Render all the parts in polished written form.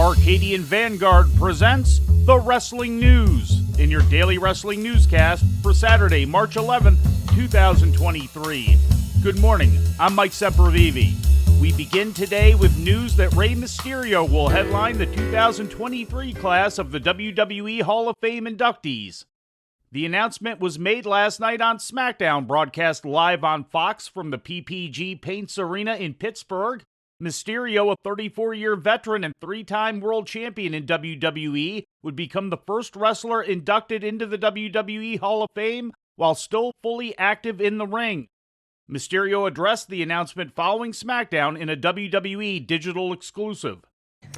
Arcadian Vanguard presents The Wrestling News in your daily wrestling newscast for Saturday, March 11th, 2023. Good morning, I'm Mike Sempervive. We begin today with news that Rey Mysterio will headline the 2023 class of the WWE Hall of Fame inductees. The announcement was made last night on Smackdown, broadcast live on Fox from the PPG Paints Arena in Pittsburgh. Mysterio, a 34-year veteran and three-time world champion in WWE, would become the first wrestler inducted into the WWE Hall of Fame while still fully active in the ring. Mysterio addressed the announcement following SmackDown in a WWE digital exclusive.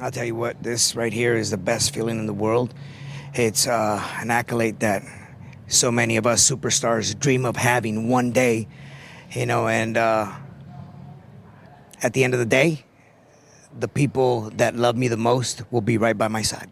I'll tell you what, this right here is the best feeling in the world. It's an accolade that so many of us superstars dream of having one day, and at the end of the day, the people that love me the most will be right by my side.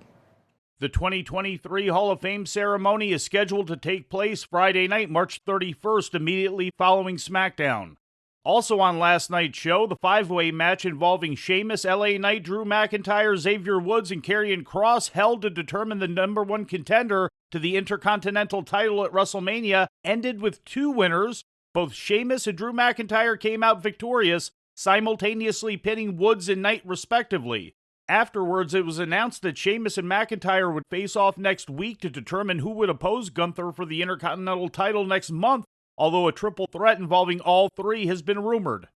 The 2023 Hall of Fame ceremony is scheduled to take place Friday night, March 31st, immediately following SmackDown. Also on last night's show, the five-way match involving Sheamus, LA Knight, Drew McIntyre, Xavier Woods, and Karrion Kross held to determine the number one contender to the Intercontinental title at WrestleMania ended with two winners. Both Sheamus and Drew McIntyre came out victorious, simultaneously pinning Woods and Knight respectively. Afterwards, it was announced that Sheamus and McIntyre would face off next week to determine who would oppose Gunther for the Intercontinental title next month, although a triple threat involving all three has been rumored.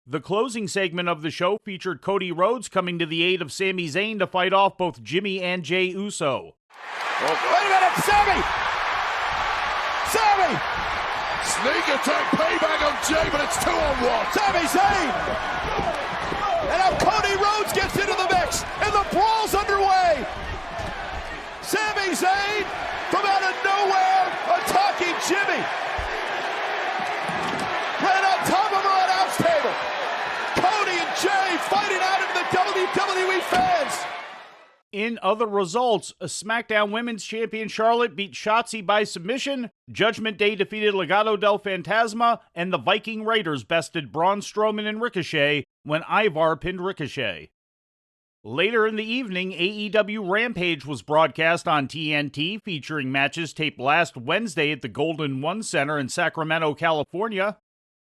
The closing segment of the show featured Cody Rhodes coming to the aid of Sami Zayn to fight off both Jimmy and Jey Uso. Wait a minute, Sami! Sneak attack, payback on Jey, but it's 2-on-1. Sami Zayn! And now Cody Rhodes gets into the mix, and the brawl's underway. Sami Zayn, from out of nowhere, attacking Jimmy. Right on top of her announce table. Cody and Jey fighting out into the WWE fans. In other results, a SmackDown Women's Champion Charlotte beat Shotzi by submission, Judgment Day defeated Legado del Fantasma, and the Viking Raiders bested Braun Strowman and Ricochet when Ivar pinned Ricochet. Later in the evening, AEW Rampage was broadcast on TNT, featuring matches taped last Wednesday at the Golden One Center in Sacramento, California.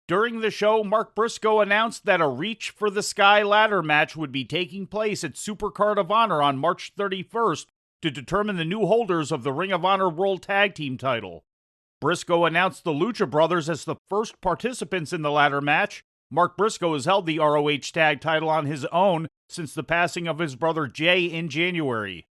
During the show, Mark Briscoe announced that a Reach for the Sky ladder match would be taking place at Supercard of Honor on March 31st to determine the new holders of the Ring of Honor World Tag Team title. Briscoe announced the Lucha Brothers as the first participants in the ladder match. Mark Briscoe has held the ROH Tag title on his own since the passing of his brother Jay in January.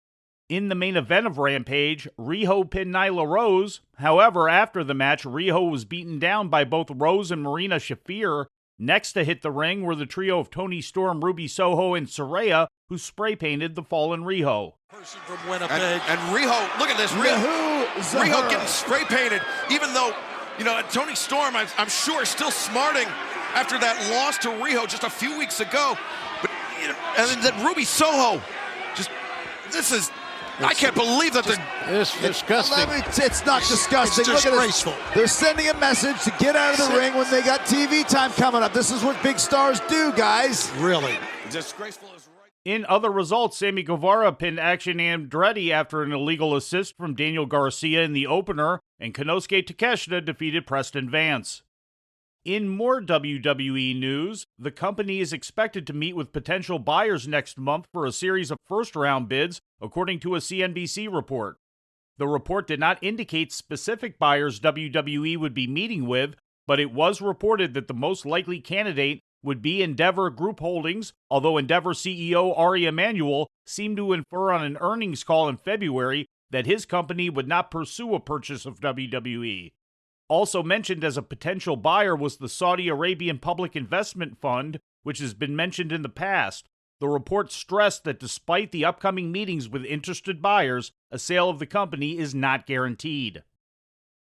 In the main event of Rampage, Riho pinned Nyla Rose. However, after the match, Riho was beaten down by both Rose and Marina Shafir. Next to hit the ring were the trio of Toni Storm, Ruby Soho, and Saraya, who spray-painted the fallen Riho. Person from Winnipeg. And Riho, look at this. Riho getting spray-painted, even though, Toni Storm, I'm sure, is still smarting after that loss to Riho just a few weeks ago. But, and then Ruby Soho, I can't believe that it's disgusting. It's not disgusting. It's disgraceful. Look at this. They're sending a message to get out of the ring when they got TV time coming up. This is what big stars do, guys. Really. Disgraceful is right. In other results, Sammy Guevara pinned Action Andretti after an illegal assist from Daniel Garcia in the opener, and Konosuke Takeshita defeated Preston Vance. In more WWE news, the company is expected to meet with potential buyers next month for a series of first-round bids, according to a CNBC report. The report did not indicate specific buyers WWE would be meeting with, but it was reported that the most likely candidate would be Endeavor Group Holdings, although Endeavor CEO Ari Emanuel seemed to infer on an earnings call in February that his company would not pursue a purchase of WWE. Also mentioned as a potential buyer was the Saudi Arabian Public Investment Fund, which has been mentioned in the past. The report stressed that despite the upcoming meetings with interested buyers, a sale of the company is not guaranteed.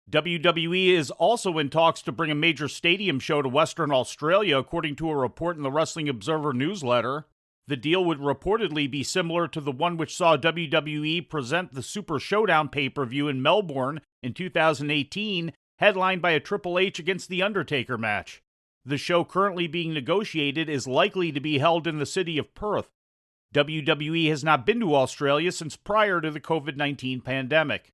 WWE is also in talks to bring a major stadium show to Western Australia, according to a report in the Wrestling Observer newsletter. The deal would reportedly be similar to the one which saw WWE present the Super Showdown pay-per-view in Melbourne in 2018, headlined by a Triple H against The Undertaker match. The show currently being negotiated is likely to be held in the city of Perth. WWE has not been to Australia since prior to the COVID-19 pandemic.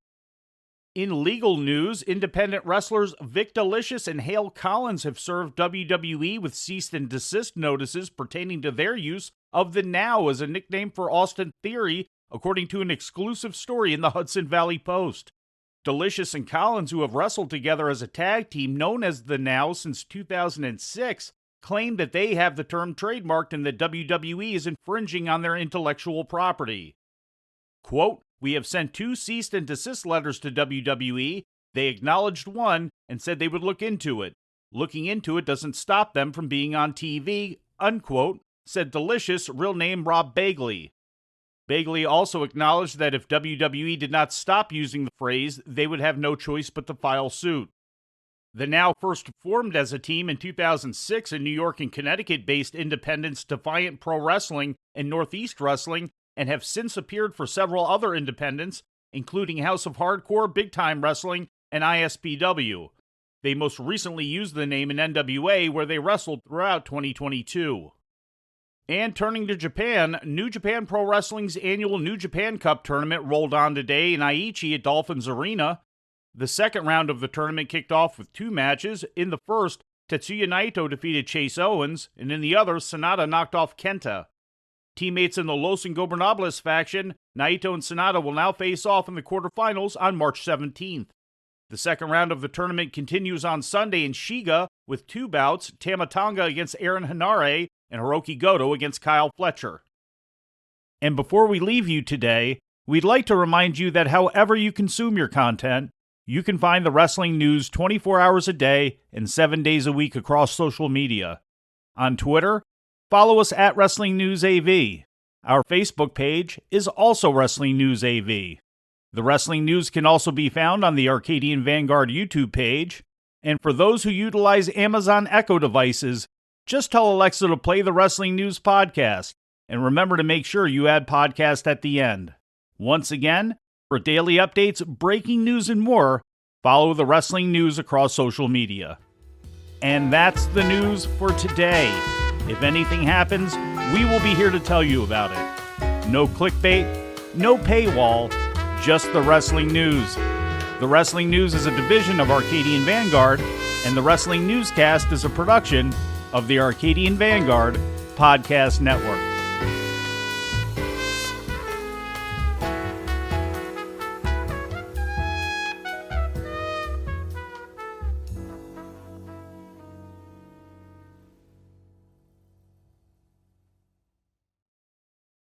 In legal news, independent wrestlers Vic Delicious and Hale Collins have served WWE with cease and desist notices pertaining to their use of the Now as a nickname for Austin Theory, according to an exclusive story in the Hudson Valley Post. Delicious and Collins, who have wrestled together as a tag team known as the Now since 2006, claim that they have the term trademarked and that WWE is infringing on their intellectual property. Quote, "We have sent 2 cease and desist letters to WWE. They acknowledged one and said they would look into it. Looking into it doesn't stop them from being on TV," unquote, said Delicious, real name Rob Bagley. Bagley also acknowledged that if WWE did not stop using the phrase, they would have no choice but to file suit. The Now first formed as a team in 2006 in New York and Connecticut-based independents Defiant Pro Wrestling and Northeast Wrestling, and have since appeared for several other independents, including House of Hardcore, Big Time Wrestling, and ISPW. They most recently used the name in NWA, where they wrestled throughout 2022. And turning to Japan, New Japan Pro Wrestling's annual New Japan Cup tournament rolled on today in Aichi at Dolphins Arena. The second round of the tournament kicked off with 2 matches. In the first, Tetsuya Naito defeated Chase Owens, and in the other, Sanada knocked off Kenta. Teammates in the Los Ingobernables faction, Naito and Sanada will now face off in the quarterfinals on March 17th. The second round of the tournament continues on Sunday in Shiga with 2 bouts, Tama Tonga against Aaron Hanare and Hiroki Goto against Kyle Fletcher. And before we leave you today, we'd like to remind you that however you consume your content, you can find the wrestling news 24 hours a day and 7 days a week across social media. On Twitter, follow us at Wrestling News AV. Our Facebook page is also Wrestling News AV. The Wrestling News can also be found on the Arcadian Vanguard YouTube page. And for those who utilize Amazon Echo devices, just tell Alexa to play the Wrestling News podcast. And remember to make sure you add podcast at the end. Once again, for daily updates, breaking news, and more, follow the Wrestling News across social media. And that's the news for today. If anything happens, we will be here to tell you about it. No clickbait, no paywall, just the Wrestling News. The Wrestling News is a division of Arcadian Vanguard, and the Wrestling Newscast is a production of the Arcadian Vanguard Podcast Network.